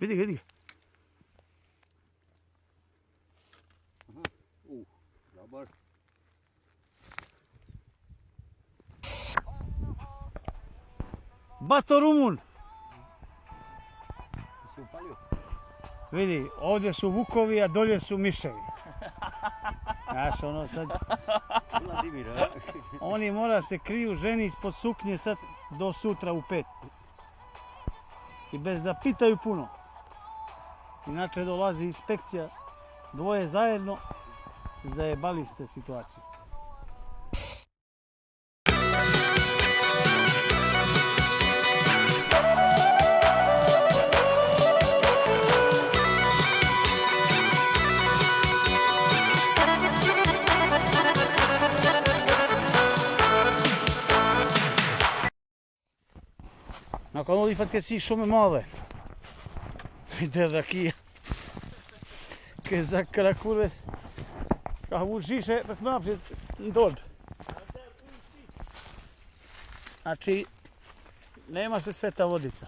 Види, види. Добар. Бато Румун. Се упалио? Види, овде су вукови, а долje су мишеви. Знаеш, ono sad... Владимира. Oni mora se kriju ženi ispod suknje sad do sutra u 5. I bez da pitaju puno. Inače dolazi inspekcija, dvoje zajedno, zajebali ste situaciju. Ma quando li fa che si come muove, vede aqui che zakkara kurve, kako šiše, pa smo naprijed dolje. Znači, nema se sveta vodica.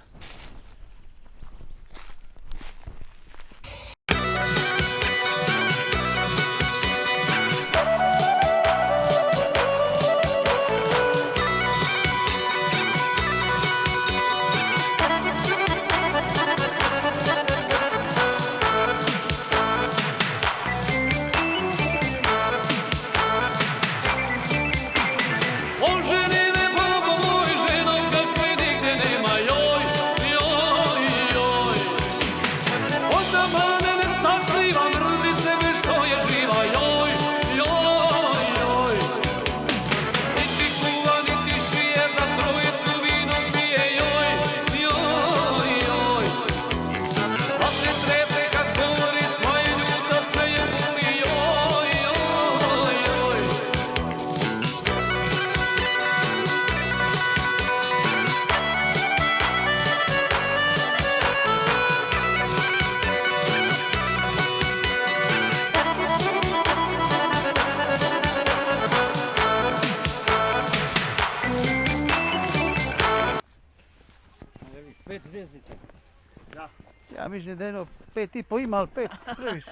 Ja mislim da je jedno 5,5 ima, ali 5 previše.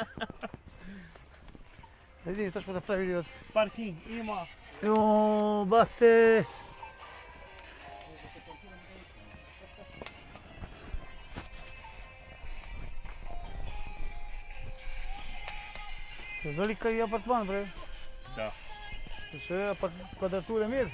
Vidim što smo napravili od... Parking ima. Jo, bate! To je velika i apartman, bre. Da. To je kvadrature mir.